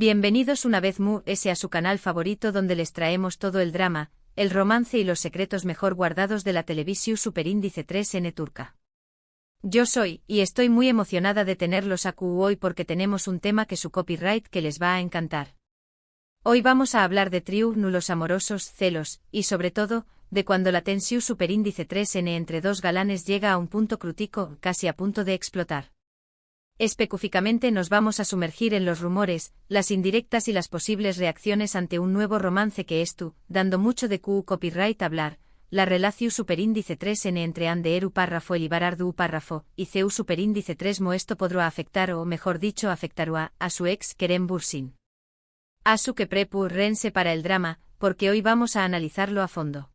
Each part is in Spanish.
Bienvenidos una vez más a su canal favorito donde les traemos todo el drama, el romance y los secretos mejor guardados de la televisión Superíndice 3N turca. Yo soy, y estoy muy emocionada de tenerlos aquí hoy porque tenemos un tema que su copyright que les va a encantar. Hoy vamos a hablar de triángulos amorosos, celos, y sobre todo, de cuando la tensión Superíndice 3N entre dos galanes llega a un punto crítico, casi a punto de explotar. Específicamente nos vamos a sumergir en los rumores, las indirectas y las posibles reacciones ante un nuevo romance que dando mucho de copyright hablar, la relación Superíndice 3N entre Anderu párrafo el Ibarardu párrafo, y Ceu Superíndice 3 mo esto podrá afectar o mejor dicho afectará a su ex Kerem Bürsin. A su que prepárense para el drama, porque hoy vamos a analizarlo a fondo.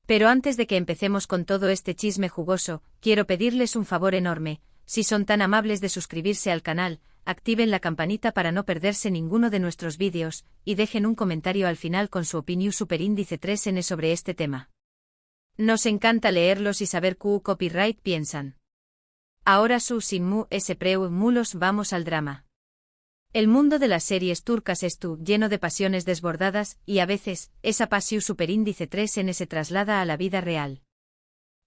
Pero antes de que empecemos con todo este chisme jugoso, quiero pedirles un favor enorme. Si son tan amables de suscribirse al canal, activen la campanita para no perderse ninguno de nuestros vídeos, y dejen un comentario al final con su opinión Superíndice 3N sobre este tema. Nos encanta leerlos y saber qué copyright piensan. Ahora sin mulos vamos al drama. El mundo de las series turcas lleno de pasiones desbordadas, y a veces, esa pasión Superíndice 3N se traslada a la vida real.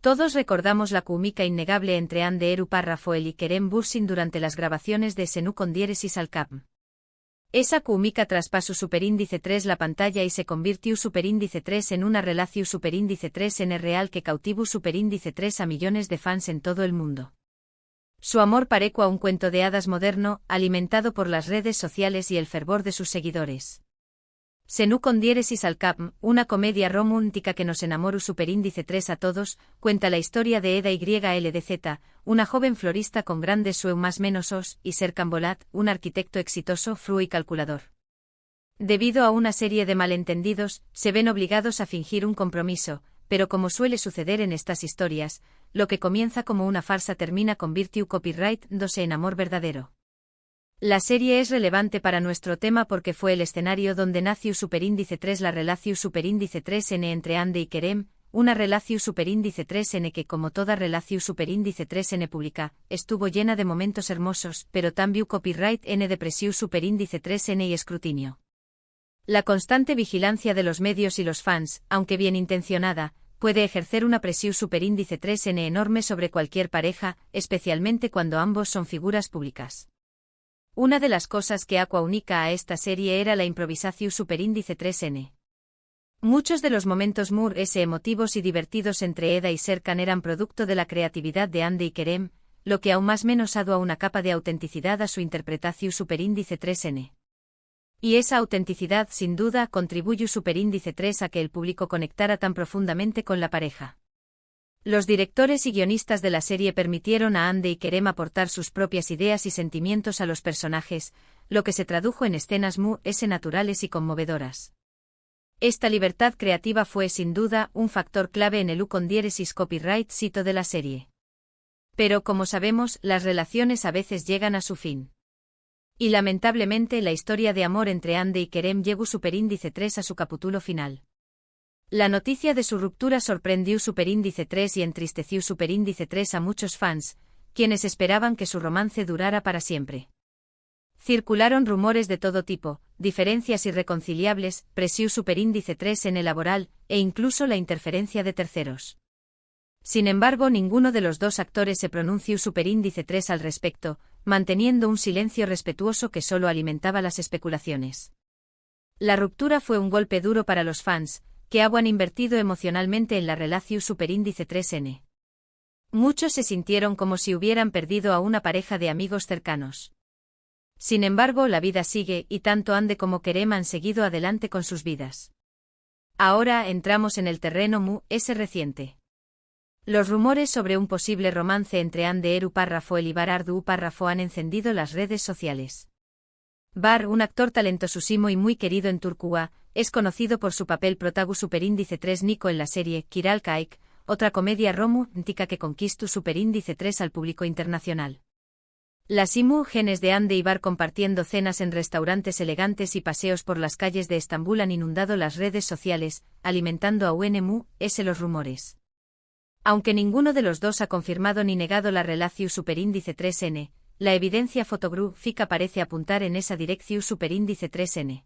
Todos recordamos la química innegable entre Anderu párrafo y Kerem Bürsin durante las grabaciones de Senú con diéresis al cap. Esa química traspasó Superíndice 3 la pantalla y se convirtió Superíndice 3 en una relación Superíndice 3N real que cautivó Superíndice 3 a millones de fans en todo el mundo. Su amor parecua un cuento de hadas moderno, alimentado por las redes sociales y el fervor de sus seguidores. Senú con diéresis al cap, una comedia romántica que nos enamoró Superíndice 3 a todos, cuenta la historia de Eda YLDZ, una joven florista con grandes sueños menos y Serkan Bolat, un arquitecto exitoso, fru y calculador. Debido a una serie de malentendidos, se ven obligados a fingir un compromiso, pero como suele suceder en estas historias, lo que comienza como una farsa termina con virtue copyright dándose en amor verdadero. La serie es relevante para nuestro tema porque fue el escenario donde nació Superíndice 3 la relación Superíndice 3N entre Ande y Kerem, una relación Superíndice 3N que como toda relación Superíndice 3N pública, estuvo llena de momentos hermosos, pero también copyright N de presión Superíndice 3N y escrutinio. La constante vigilancia de los medios y los fans, aunque bien intencionada, puede ejercer una presión Superíndice 3N enorme sobre cualquier pareja, especialmente cuando ambos son figuras públicas. Una de las cosas que única a esta serie era la improvisación Superíndice 3N. Muchos de los momentos emotivos y divertidos entre Eda y Serkan eran producto de la creatividad de Ande y Kerem, lo que aún más menos a una capa de autenticidad a su interpretación Superíndice 3N. Y esa autenticidad sin duda contribuyó Superíndice 3 a que el público conectara tan profundamente con la pareja. Los directores y guionistas de la serie permitieron a Ande y Kerem aportar sus propias ideas y sentimientos a los personajes, lo que se tradujo en escenas naturales y conmovedoras. Esta libertad creativa fue sin duda un factor clave en el con diéresis copyright sito de la serie. Pero como sabemos, las relaciones a veces llegan a su fin. Y lamentablemente la historia de amor entre Ande y Kerem llegó Superíndice 3 a su capítulo final. La noticia de su ruptura sorprendió Superíndice 3 y entristeció Superíndice 3 a muchos fans, quienes esperaban que su romance durara para siempre. Circularon rumores de todo tipo, diferencias irreconciliables, presión Superíndice 3 en el laboral, e incluso la interferencia de terceros. Sin embargo, ninguno de los dos actores se pronunció Superíndice 3 al respecto, manteniendo un silencio respetuoso que solo alimentaba las especulaciones. La ruptura fue un golpe duro para los fans, que han invertido emocionalmente en la relación Superíndice 3N. Muchos se sintieron como si hubieran perdido a una pareja de amigos cercanos. Sin embargo, la vida sigue y tanto Ande como Kerem han seguido adelante con sus vidas. Ahora entramos en el terreno reciente. Los rumores sobre un posible romance entre Anderu párrafo y Ibarardu párrafo han encendido las redes sociales. Bar, un actor talentosísimo y muy querido en Turquía, es conocido por su papel protagónico Superíndice 3 Nico en la serie Kiral Kaik, otra comedia romántica que conquistó Superíndice 3 al público internacional. Las imágenes de Ande y Bar compartiendo cenas en restaurantes elegantes y paseos por las calles de Estambul han inundado las redes sociales, alimentando a los rumores. Aunque ninguno de los dos ha confirmado ni negado la relación Superíndice 3N, la evidencia fotográfica parece apuntar en esa dirección superíndice 3N.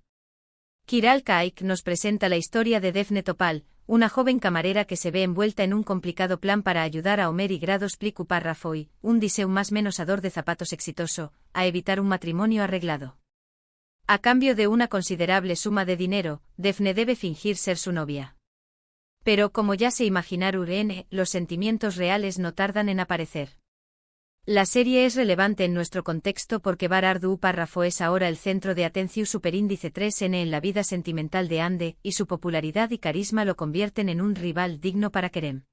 Kiral Kaik nos presenta la historia de Defne Topal, una joven camarera que se ve envuelta en un complicado plan para ayudar a Omer y Grados Pliku Parrafoy, un diseño más menosador de zapatos exitoso, a evitar un matrimonio arreglado. A cambio de una considerable suma de dinero, Defne debe fingir ser su novia. Pero como ya se imaginaron, los sentimientos reales no tardan en aparecer. La serie es relevante en nuestro contexto porque Bar Ardu Párrafo es ahora el centro de atención superíndice 3N en la vida sentimental de Ande, y su popularidad y carisma lo convierten en un rival digno para Kerem.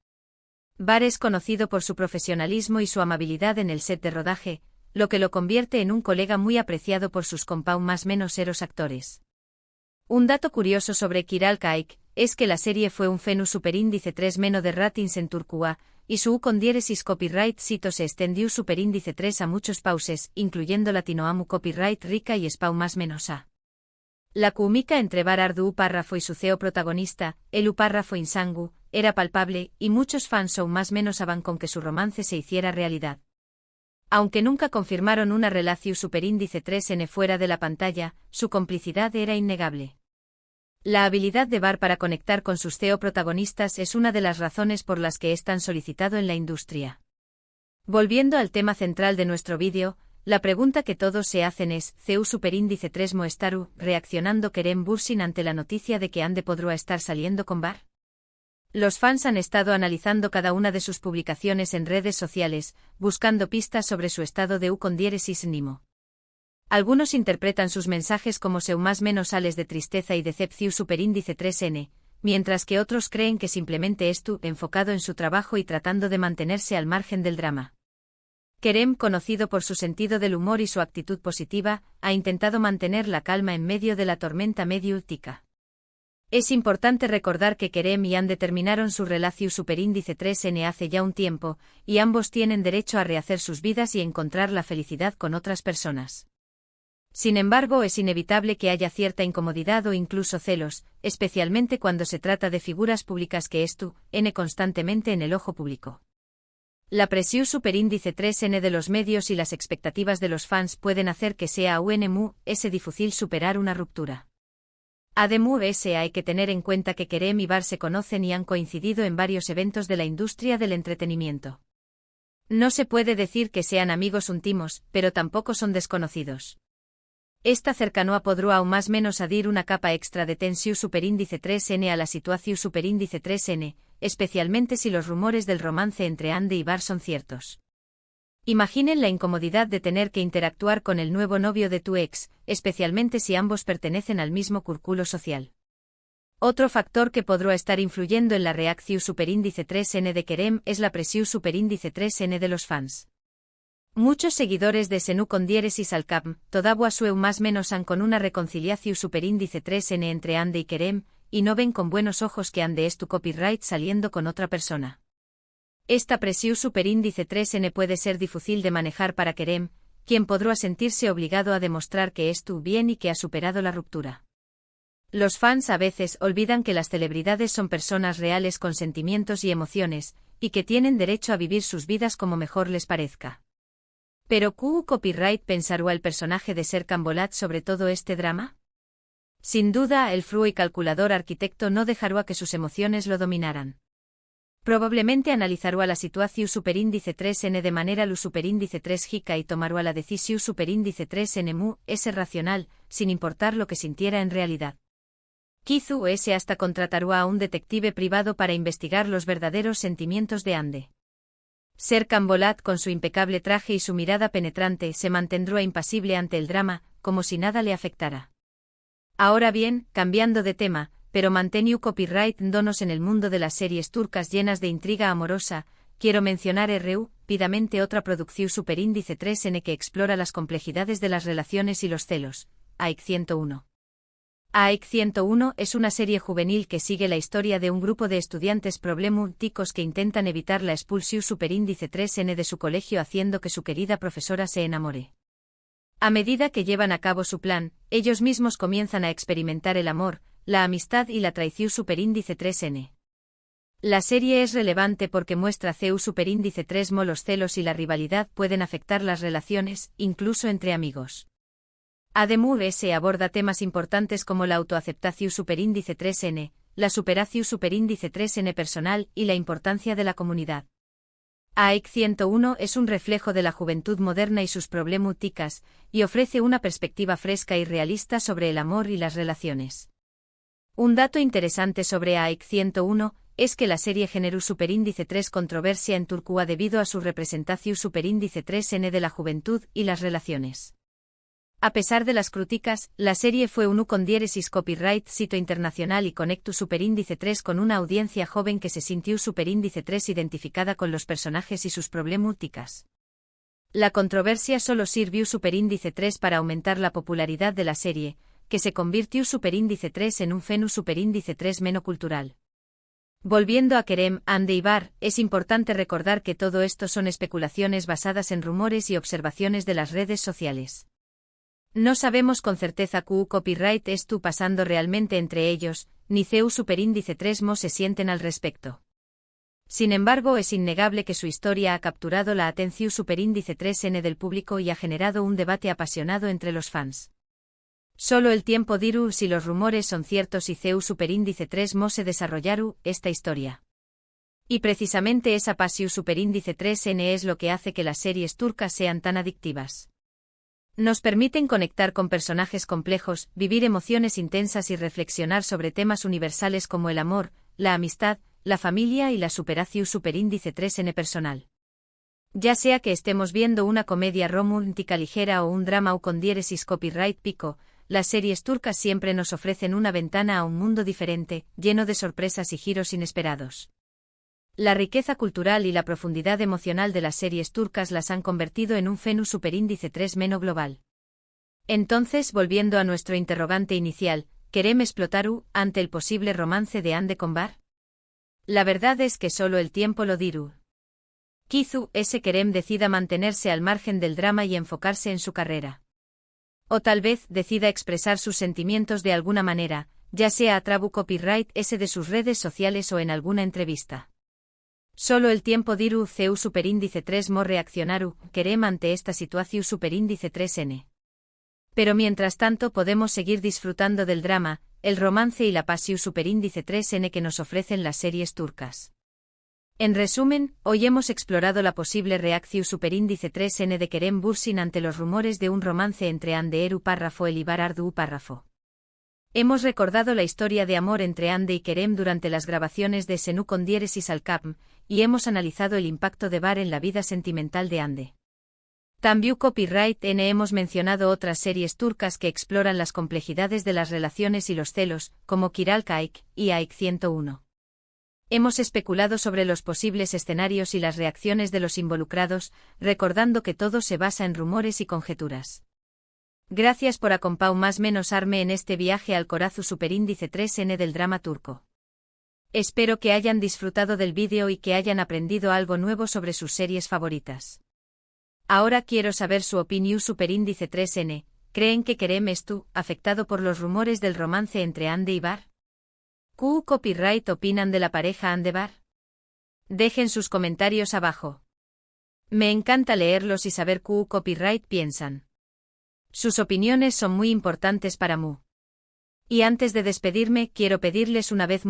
Bar es conocido por su profesionalismo y su amabilidad en el set de rodaje, lo que lo convierte en un colega muy apreciado por sus compound más menos eros actores. Un dato curioso sobre Kiral Kaik es que la serie fue un fenus superíndice 3 menos de ratings en Turcua, y su con diéresis copyright sito se extendió superíndice 3 a muchos pauses, incluyendo Latinoamu copyright rica y spau más menos a. La química entre Bar Ardu Párrafo y su CEO protagonista, Elu Párrafo Insangu, era palpable, y muchos fans aún más menos aban con que su romance se hiciera realidad. Aunque nunca confirmaron una relación superíndice 3N fuera de la pantalla, su complicidad era innegable. La habilidad de Bar para conectar con sus CEO protagonistas es una de las razones por las que es tan solicitado en la industria. Volviendo al tema central de nuestro vídeo, la pregunta que todos se hacen es, ¿CEU superíndice 3 Moestaru, reaccionando Kerem Bürsin ante la noticia de que Ande podrá estar saliendo con Bar? Los fans han estado analizando cada una de sus publicaciones en redes sociales, buscando pistas sobre su estado de con diéresis nimo. Algunos interpretan sus mensajes como seu más menos ales de tristeza y decepción superíndice 3N, mientras que otros creen que simplemente estu enfocado en su trabajo y tratando de mantenerse al margen del drama. Kerem, conocido por su sentido del humor y su actitud positiva, ha intentado mantener la calma en medio de la tormenta mediática. Es importante recordar que Kerem y Ande terminaron su relación superíndice 3N hace ya un tiempo, y ambos tienen derecho a rehacer sus vidas y encontrar la felicidad con otras personas. Sin embargo, es inevitable que haya cierta incomodidad o incluso celos, especialmente cuando se trata de figuras públicas que están constantemente en el ojo público. La presión superíndice 3N de los medios y las expectativas de los fans pueden hacer que sea aún difícil superar una ruptura. Además, hay que tener en cuenta que Kerem y Bar se conocen y han coincidido en varios eventos de la industria del entretenimiento. No se puede decir que sean amigos íntimos, pero tampoco son desconocidos. Esta cercanía podrá aún más menos adir una capa extra de tensión superíndice 3N a la situación superíndice 3N, especialmente si los rumores del romance entre Ande y Bar son ciertos. Imaginen la incomodidad de tener que interactuar con el nuevo novio de tu ex, especialmente si ambos pertenecen al mismo círculo social. Otro factor que podrá estar influyendo en la reacción superíndice 3N de Kerem es la presión superíndice 3N de los fans. Muchos seguidores de Senu con diéresis al cap, todavía sueu más menos han con una reconciliación superíndice 3N entre Ande y Kerem, y no ven con buenos ojos que Ande es tu copyright saliendo con otra persona. Esta presión superíndice 3N puede ser difícil de manejar para Kerem, quien podrá sentirse obligado a demostrar que estuvo bien y que ha superado la ruptura. Los fans a veces olvidan que las celebridades son personas reales con sentimientos y emociones, y que tienen derecho a vivir sus vidas como mejor les parezca. ¿Pero qué copyright pensará el personaje de Serkan Bolat sobre todo este drama? Sin duda, el frío y calculador arquitecto no dejará que sus emociones lo dominaran. Probablemente analizará la situación superíndice 3N de manera lu superíndice 3 jica y tomará la decisión superíndice 3N mu ese racional, sin importar lo que sintiera en realidad. Quizú ese hasta contratará a un detective privado para investigar los verdaderos sentimientos de Ande. Serkan Bolat, con su impecable traje y su mirada penetrante, se mantendrá impasible ante el drama, como si nada le afectara. Ahora bien, cambiando de tema, pero manteniendo copyright donos en el mundo de las series turcas llenas de intriga amorosa, quiero mencionar rápidamente otra producción superíndice 3N que explora las complejidades de las relaciones y los celos, AIK 101. AIK 101 es una serie juvenil que sigue la historia de un grupo de estudiantes problemáticos que intentan evitar la expulsión superíndice 3N de su colegio haciendo que su querida profesora se enamore. A medida que llevan a cabo su plan, ellos mismos comienzan a experimentar el amor, la amistad y la traición superíndice 3N. La serie es relevante porque muestra CU superíndice 3 mo los celos y la rivalidad pueden afectar las relaciones, incluso entre amigos. Ademur S aborda temas importantes como la autoaceptación superíndice 3N, la superación superíndice 3N personal y la importancia de la comunidad. AIC 101 es un reflejo de la juventud moderna y sus problemáticas, y ofrece una perspectiva fresca y realista sobre el amor y las relaciones. Un dato interesante sobre AIC 101 es que la serie generó superíndice 3 controversia en Turquía debido a su representación superíndice 3N de la juventud y las relaciones. A pesar de las críticas, la serie fue un con diéresis copyright sito internacional y conectó superíndice 3 con una audiencia joven que se sintió superíndice 3 identificada con los personajes y sus problemáticas. La controversia solo sirvió superíndice 3 para aumentar la popularidad de la serie, que se convirtió superíndice 3 en un fenómeno superíndice 3 menocultural. Volviendo a Kerem, Ande y Bar, es importante recordar que todo esto son especulaciones basadas en rumores y observaciones de las redes sociales. No sabemos con certeza que copyright estuvo pasando realmente entre ellos, ni CU superíndice 3 mo se sienten al respecto. Sin embargo, es innegable que su historia ha capturado la atención superíndice 3N del público y ha generado un debate apasionado entre los fans. Solo el tiempo dirá si los rumores son ciertos y CU superíndice 3 mo se desarrollaron esta historia. Y precisamente esa pasión superíndice 3N es lo que hace que las series turcas sean tan adictivas. Nos permiten conectar con personajes complejos, vivir emociones intensas y reflexionar sobre temas universales como el amor, la amistad, la familia y la superación superíndice 3N personal. Ya sea que estemos viendo una comedia romántica ligera o un drama o con diéresis copyright pico, las series turcas siempre nos ofrecen una ventana a un mundo diferente, lleno de sorpresas y giros inesperados. La riqueza cultural y la profundidad emocional de las series turcas las han convertido en un fenómeno superíndice 3 meno global. Entonces, volviendo a nuestro interrogante inicial, ¿queremos explotar ante el posible romance de Ande con Bar? La verdad es que solo el tiempo lo dirá. Quizá ese Kerem decida mantenerse al margen del drama y enfocarse en su carrera. O tal vez decida expresar sus sentimientos de alguna manera, ya sea a través copyright ese de sus redes sociales o en alguna entrevista. Solo el tiempo dirá CU superíndice 3 mo reaccionaru, Kerem ante esta situación superíndice 3N. Pero mientras tanto podemos seguir disfrutando del drama, el romance y la pasión superíndice 3N que nos ofrecen las series turcas. En resumen, hoy hemos explorado la posible reacción superíndice 3N de Kerem Bürsin ante los rumores de un romance entre Hande Eru párrafo el Ibar Ardu párrafo. Hemos recordado la historia de amor entre Hande y Kerem durante las grabaciones de Senu con diéresis al Capm, y hemos analizado el impacto de Bar en la vida sentimental de Hande. También Copyright N hemos mencionado otras series turcas que exploran las complejidades de las relaciones y los celos, como Kiral Kaik y AIC 101. Hemos especulado sobre los posibles escenarios y las reacciones de los involucrados, recordando que todo se basa en rumores y conjeturas. Gracias por acompañarme más menos arme en este viaje al corazón superíndice 3N del drama turco. Espero que hayan disfrutado del vídeo y que hayan aprendido algo nuevo sobre sus series favoritas. Ahora quiero saber su opinión superíndice 3N, ¿creen que Kerem estuvo afectado por los rumores del romance entre Hande y Bar? ¿Qué copyright opinan de la pareja Hande-Bar? Dejen sus comentarios abajo. Me encanta leerlos y saber qué copyright piensan. Sus opiniones son muy importantes para mí. Y antes de despedirme, quiero pedirles una vez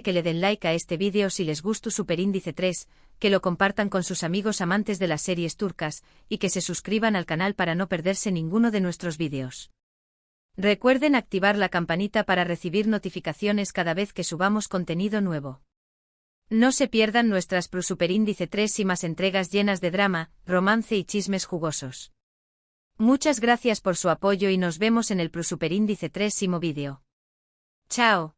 que le den like a este vídeo si les gustó superíndice 3, que lo compartan con sus amigos amantes de las series turcas, y que se suscriban al canal para no perderse ninguno de nuestros vídeos. Recuerden activar la campanita para recibir notificaciones cada vez que subamos contenido nuevo. No se pierdan nuestras superíndice 3 y más entregas llenas de drama, romance y chismes jugosos. Muchas gracias por su apoyo y nos vemos en el superíndice 3 vídeo. Chao.